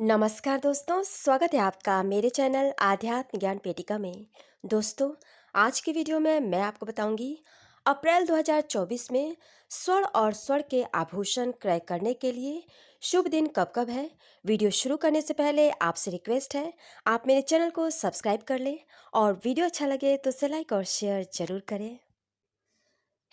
नमस्कार दोस्तों, स्वागत है आपका मेरे चैनल आध्यात्म ज्ञान पेटिका में। दोस्तों, आज की वीडियो में मैं आपको बताऊंगी अप्रैल 2024 में स्वर्ण और स्वर्ण के आभूषण क्रय करने के लिए शुभ दिन कब कब है। वीडियो शुरू करने से पहले आपसे रिक्वेस्ट है, आप मेरे चैनल को सब्सक्राइब कर लें और वीडियो अच्छा लगे तो उसे लाइक और शेयर जरूर करें।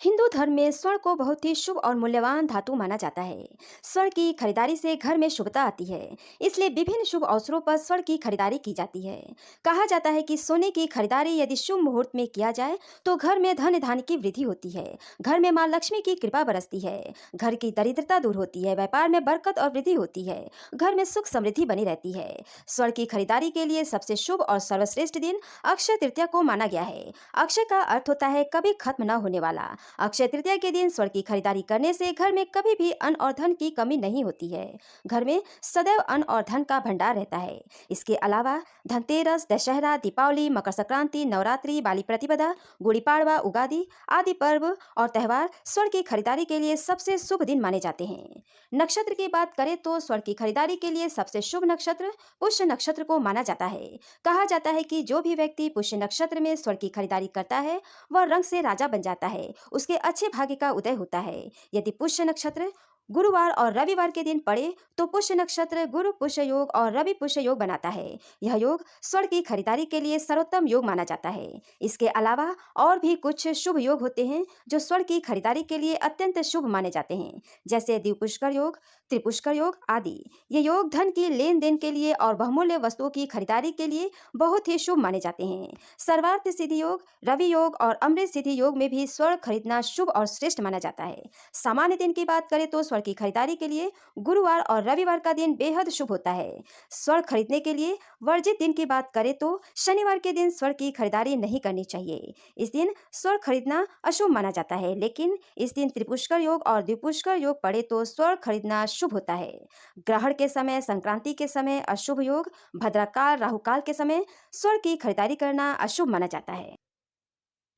हिंदू धर्म में स्वर्ण को बहुत ही शुभ और मूल्यवान धातु माना जाता है। स्वर्ण की खरीदारी से घर में शुभता आती है, इसलिए विभिन्न शुभ अवसरों पर स्वर्ण की खरीदारी की जाती है। कहा जाता है कि सोने की खरीदारी यदि शुभ मुहूर्त में किया जाए तो घर में धन धान्य की वृद्धि होती है, घर में मां लक्ष्मी की कृपा बरसती है, घर की दरिद्रता दूर होती है, व्यापार में बरकत और वृद्धि होती है, घर में सुख समृद्धि बनी रहती है। स्वर्ण की खरीदारी के लिए सबसे शुभ और सर्वश्रेष्ठ दिन अक्षय तृतीया को माना गया है। अक्षय का अर्थ होता है कभी खत्म न होने वाला। अक्षय तृतीया के दिन स्वर्ण की खरीदारी करने से घर में कभी भी अन्न और धन की कमी नहीं होती है। घर में सदैव अन्न और धन का भंडार रहता है। इसके अलावा धनतेरस, दशहरा, दीपावली, मकर संक्रांति, नवरात्रि, बाली प्रतिपदा, गुड़ी पाड़वा, उगादि आदि पर्व और त्योहार स्वर्ण की खरीदारी के लिए सबसे शुभ दिन माने जाते हैं। नक्षत्र की बात करें तो स्वर्ण की खरीदारी के लिए सबसे शुभ नक्षत्र पुष्य नक्षत्र को माना जाता है। कहा जाता है कि जो भी व्यक्ति पुष्य नक्षत्र में स्वर्ण की खरीदारी करता है वह रंग से राजा बन जाता है, उसके अच्छे भाग्य का उदय होता है। यदि पुष्य नक्षत्र गुरुवार और रविवार के दिन पड़े तो पुष्य नक्षत्र गुरु पुष्य योग और रवि पुष्य योग बनाता है। यह योग स्वर्ण की खरीदारी के लिए सर्वोत्तम योग माना जाता है। इसके अलावा और भी कुछ शुभ योग होते हैं जो स्वर्ण की खरीदारी के लिए अत्यंत शुभ माने जाते हैं, जैसे द्विपुष्कर योग, त्रिपुष्कर योग आदि। ये योग धन की लेन देन के लिए और बहुमूल्य वस्तुओं की खरीदारी के लिए बहुत ही शुभ माने जाते हैं। सर्वार्थ सिद्धि योग, रवि योग और अमृत सिद्धि योग में भी स्वर्ण खरीदना शुभ और श्रेष्ठ माना जाता है। सामान्य दिन की बात करें तो स्वर्ण की खरीदारी के लिए गुरुवार और रविवार का दिन बेहद शुभ होता है। स्वर्ण खरीदने के लिए वर्जित दिन की बात करें तो शनिवार के दिन स्वर्ण की खरीदारी नहीं करनी चाहिए। इस दिन स्वर्ण खरीदना अशुभ माना जाता है, लेकिन इस दिन त्रिपुष्कर योग और द्विपुष्कर योग पड़े तो स्वर्ण खरीदना शुभ होता है। ग्रहण के समय, संक्रांति के समय अशुभ योग, भद्रकाल, राहुकाल के समय स्वर्ण की खरीदारी करना अशुभ माना जाता है।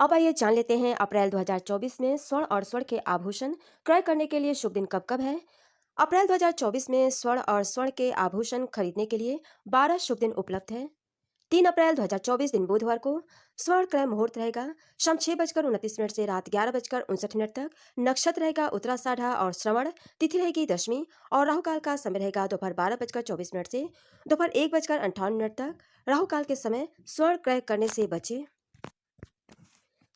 अब आइए जान लेते हैं अप्रैल 2024 में स्वर्ण और स्वर्ण के आभूषण क्रय करने के लिए शुभ दिन कब कब है। अप्रैल 2024 में स्वर्ण और स्वर्ण के आभूषण खरीदने के लिए 12 शुभ दिन उपलब्ध हैं। 3 अप्रैल 2024 दिन बुधवार को स्वर्ण क्रय मुहूर्त रहेगा शाम 6:29 से रात 11:59 तक। नक्षत्र रहेगा उत्तराषाढ़ा और श्रवण, तिथि रहेगी दशमी और राहु काल का समय रहेगा दोपहर 12:24 से दोपहर 1:58 तक। राहु काल के समय स्वर्ण क्रय करने से बचे।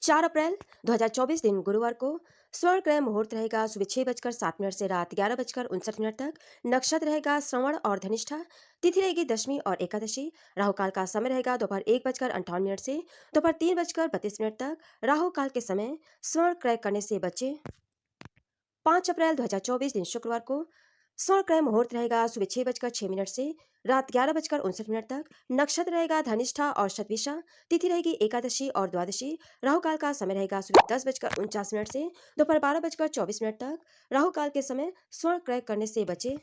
4 अप्रैल 2024 दिन गुरुवार को स्वर्ण क्रय मुहूर्त रहेगा सुबह 6:07 से रात 11:59 तक। नक्षत्र रहेगा श्रवण और धनिष्ठा, तिथि रहेगी दशमी और एकादशी। राहु काल का समय रहेगा दोपहर 1:58 से दोपहर 3:32 तक। राहु काल के समय स्वर्ण क्रय करने से बचे। 5 अप्रैल 2024 दिन शुक्रवार को स्वर्ण क्रय मुहूर्त रहेगा सुबह 6:06 से रात 11:59 तक। नक्षत्र रहेगा धनिष्ठा और शतभिषा, तिथि रहेगी एकादशी और द्वादशी। राहु काल का समय रहेगा सुबह 10:49 से दोपहर 12:24 तक। राहु काल के समय स्वर्ण क्रय करने से बचे।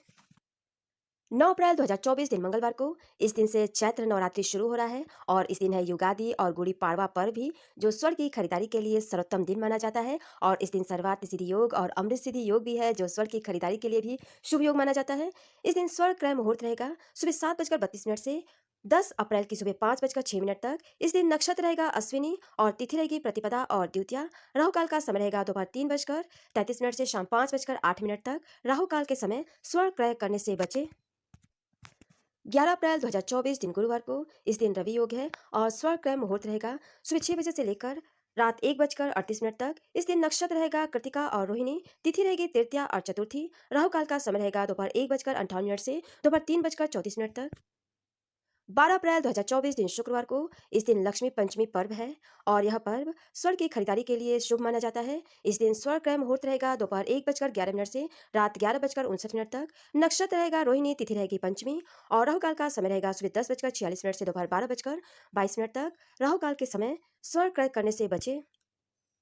9 अप्रैल 2024 दिन मंगलवार को इस दिन से चैत्र नवरात्रि शुरू हो रहा है और इस दिन है युगादि और गुड़ी पाड़वा पर्व भी, जो स्वर्ण की खरीदारी के लिए सर्वोत्तम दिन माना जाता है। और इस दिन सर्वार्थ सिद्धि योग और अमृत सिद्धि योग भी है, जो स्वर्ण की खरीदारी के लिए भी शुभ योग माना जाता है। इस दिन स्वर्ण क्रय मुहूर्त रहेगा सुबह 7:32 से 10 अप्रैल की सुबह 5:06 तक। इस दिन नक्षत्र रहेगा अश्विनी और तिथि रहेगी प्रतिपदा और द्वितीया। राहु काल का समय रहेगा दोपहर 3:33 से शाम 5:08 तक। राहु काल के समय स्वर्ण क्रय करने से बचे। 11 अप्रैल 2024 दिन गुरुवार को इस दिन रवि योग है और स्वर्ण क्रय मुहूर्त रहेगा सुबह 6 बजे से लेकर रात 1:38 तक। इस दिन नक्षत्र रहेगा कृतिका और रोहिणी, तिथि रहेगी तृतीया और चतुर्थी। राहु काल का समय रहेगा दोपहर 1:58 से दोपहर 3:34 तक। 12 अप्रैल 2024 दिन शुक्रवार को इस दिन लक्ष्मी पंचमी पर्व है और यह पर्व स्वर्ण की खरीदारी के लिए शुभ माना जाता है। इस दिन स्वर्ण क्रय मुहूर्त रहेगा दोपहर 1:11 से रात 11:59 तक। नक्षत्र रहेगा रोहिणी, तिथि रहेगी पंचमी और राहु काल का समय रहेगा सुबह 10:46 से दोपहर 12:22 तक। राहु काल के समय स्वर्ण क्रय करने से बचे।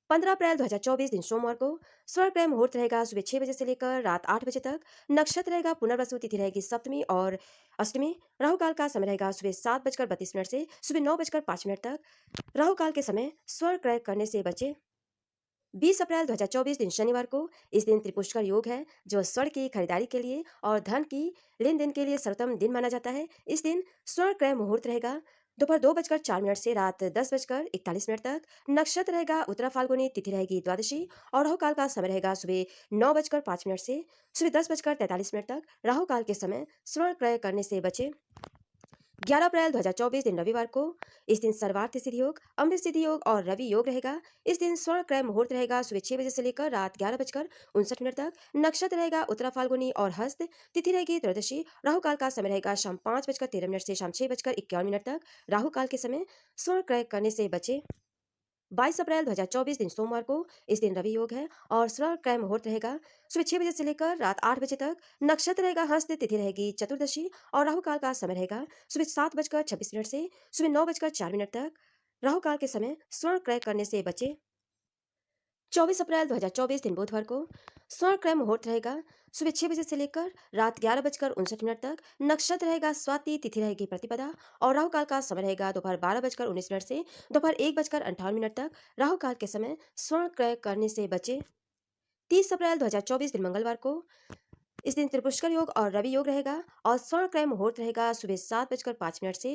15 अप्रैल 2024 दिन सोमवार को स्वर्ण क्रय मुहूर्त रहेगा सुबह 6 बजे से लेकर रात 8 बजे तक। नक्षत्र रहेगा पुनर्वसु, तिथि रहेगी सप्तमी और अष्टमी। राहु काल का समय रहेगा सुबह 7:32 से सुबह 9:05 तक। राहु काल के समय स्वर्ण क्रय करने से बचे। 20 अप्रैल 2024 दिन शनिवार को इस दिन त्रिपुष्कर योग है, जो स्वर्ण की खरीदारी के लिए और धन की लेन देन के लिए सर्वोत्तम दिन माना जाता है। इस दिन स्वर्ण क्रय मुहूर्त रहेगा दोपहर 2:04 से रात 10:41 तक। नक्षत्र रहेगा उत्तरा फाल्गुनी, तिथि रहेगी द्वादशी और राहु काल का समय रहेगा सुबह 9:05 से सुबह 10:43 तक। राहु काल के समय स्वर्ण क्रय करने से बचे। 11 अप्रैल 2024 दिन रविवार को इस दिन सर्वार्थ सिद्धि योग, अमृत सिद्धि योग और रवि योग रहेगा। इस दिन स्वर्ण क्रय मुहूर्त रहेगा सुबह 6 बजे से लेकर रात 11:59 तक। नक्षत्र रहेगा उत्तरा फाल्गुनी और हस्त, तिथि रहेगी त्रयोदशी। राहु काल का समय रहेगा शाम 5:13 से शाम 6:51 तक। राहु काल के समय स्वर्ण क्रय करने से बचे। 22 अप्रैल 2024 दिन सोमवार को इस दिन रवि योग है और स्वर्ण क्रय मुहूर्त रहेगा सुबह 6 बजे से लेकर रात 8 बजे तक। नक्षत्र रहेगा हस्त, तिथि रहेगी चतुर्दशी और राहु काल का समय रहेगा सुबह 7:26 से सुबह 9:04 तक। राहु काल के समय स्वर्ण क्रय करने से बचे। 24 अप्रैल 2024 दिन बुधवार को स्वर्ण क्रय मुहूर्त रहेगा सुबह 6 बजे से लेकर रात 11:59 तक। नक्षत्र रहेगा स्वाति, तिथि रहेगी प्रतिपदा और राहु काल का समय रहेगा दोपहर 12:19 से दोपहर 1:58 तक। राहु काल के समय स्वर्ण क्रय करने से बचे। 30 अप्रैल 2024 दिन मंगलवार को इस दिन त्रिपुष्कर योग और रवि योग रहेगा और स्वर्ण क्रय मुहूर्त रहेगा सुबह 7:05 से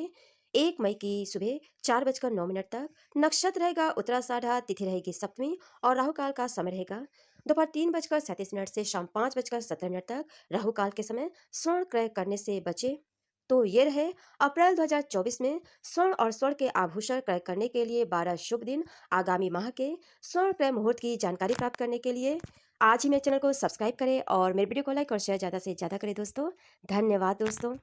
1 मई की सुबह 4:09 तक। नक्षत्र रहेगा उत्तराषाढ़ा, तिथि रहेगी सप्तमी और राहु काल का समय रहेगा दोपहर 3:37 से शाम 5:17 तक। राहु काल के समय स्वर्ण क्रय करने से बचे। तो ये रहे अप्रैल 2024 में स्वर्ण और स्वर्ण के आभूषण क्रय करने के लिए 12 शुभ दिन। आगामी माह के स्वर्ण क्रय मुहूर्त की जानकारी प्राप्त करने के लिए आज ही मेरे चैनल को सब्सक्राइब करें और मेरे वीडियो को लाइक और शेयर ज़्यादा से ज़्यादा करें दोस्तों। धन्यवाद दोस्तों।